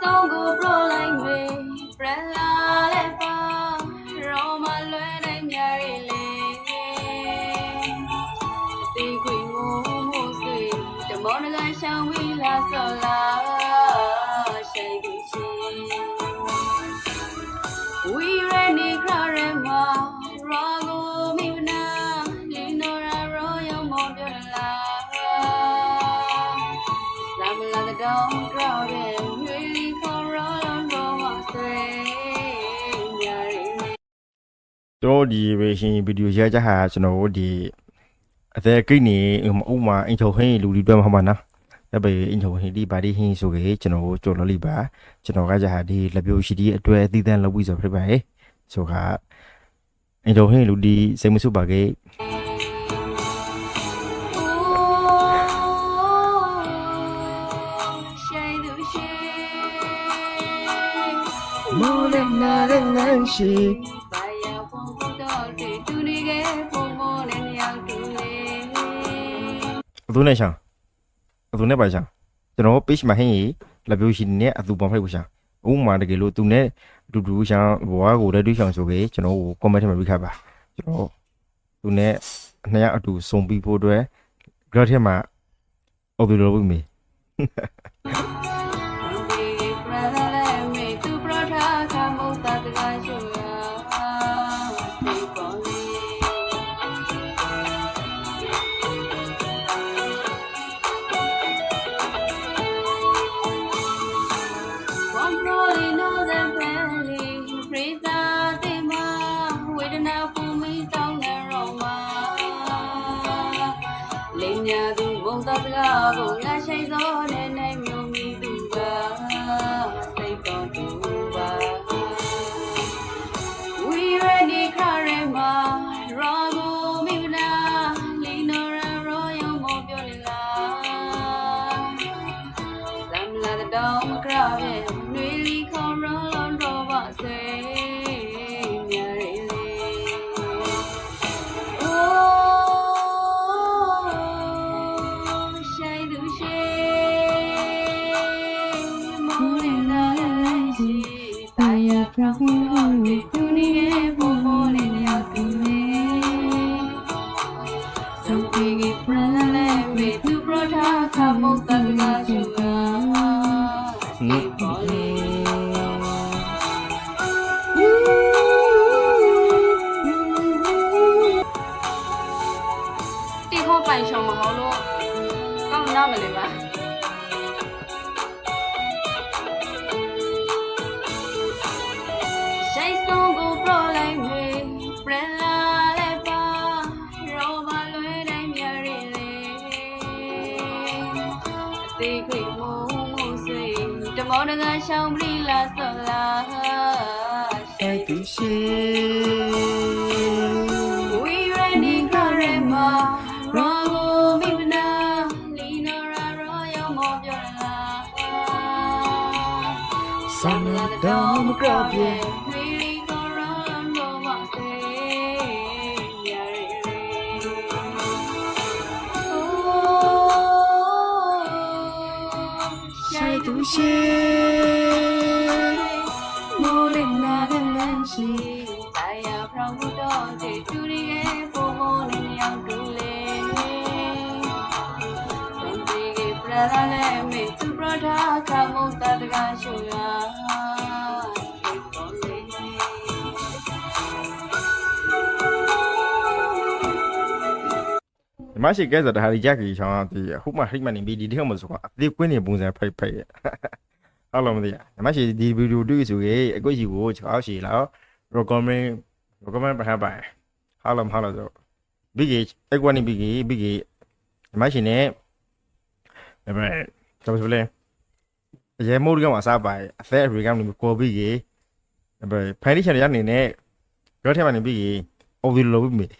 song go pro like me prela le pa roma lwe dai myari le ti kwi mo mo sui de mo na ga shang wi la so la shai du chi we ready crare ma ra go mi na li no ra ro yo mo pyo la sam la the dong crowd really call roll no ma say myari me တို့ဒီ version ဗီဒီယိုရကြဟာကျွန်တော်တို့ဒီအသက်ကိနေဥမာအင်ချိုဟင်းလူဒီတွေ့မှာပါနော်ဒါပေအင်ချိုဟင်းဒီဘာဒီဟင်းဆိုကေကျွန်တော်ကြော်လို့လိပါကျွန်တော်ကကြဟာဒီလက်ပြိုရှိဒီအတွဲအသီးသန့်လုပ်ပြီးဆိုဖြစ်ပါရဲ့ဆိုကအင်ချိုဟင်းလူဒီစိတ်မဆုပါကေ မိုးနဲ့နာတဲ့လမ်းရှိ အသူနဲ့ရှောင်းအသူနဲ့ပါရှောင်းကျွန်တော် page မှာဟင်းလက်ပြိုရှိနေအသူပေါ်ဖိတ်ကိုရှောင်းဥမာတကယ်လို့သူနဲ့အတူတူရှောင်းဘွားကိုလည်းတွေ့ရှောင်းဆိုကေကျွန်တော်ကို comment ထဲမှာပြခပါကျွန်တော်သူနဲ့နှစ်ယောက်အတူစုံပြီးဖို့အတွက် grad ထဲမှာအုပ်ပြီးလို့ပြီမေ nhà tu bông ta ga bông nga say gió nên em nhung mi tu ga say con tu ba we ready karema rago mi na lino ra ro yo mo pyo le la sam la the dom kra ye nui li khom ro lon ro ba say nya re le bài chồng mà họ luôn con nào mà được à say song go pro like me prela le pa roma lwe dai myari le ti kwi mo mo sui de mo na ga shang bri la so la shai tu shi we ready karema rago mi na lino ra ro yo mo pyo la sam la dom kra pye really go roll no ma say myari le shai tu shi mo le na de lan shi ai ya from do de tu ri ge po mo le yang tu le la le me tu brother ka mo ta ga shu yaမရှိကဲဆိုတာဟာဒီကြက်ကြီးချောင်းဒီအခုမှဟိတ်မှနေပြီးဒီထဲမှာဆိုကအသေးကွင်းနေပုံစံဖိတ်ဟုတ်လားမသိရမရှိဒီဗီဒီယိုတွေ့ဆိုရင်အကွက်ကြီးကိုချောင်းရှိလောက် recommend ပါပါဟုတ်လားဆိုဘီကြီးအကွက်နေဘီကြီးမရှိနေဒါပေမဲ့ကျွန်တော်ဆိုလဲရဲမိုးကမှအစားပါအသက်ရေကမှကိုဘီကြီးဒါပေမဲ့ဖိုင်ဒီချန်ရနေနဲ့ရောထဲမှာနေဘီကြီးအိုဗီလိုပြီး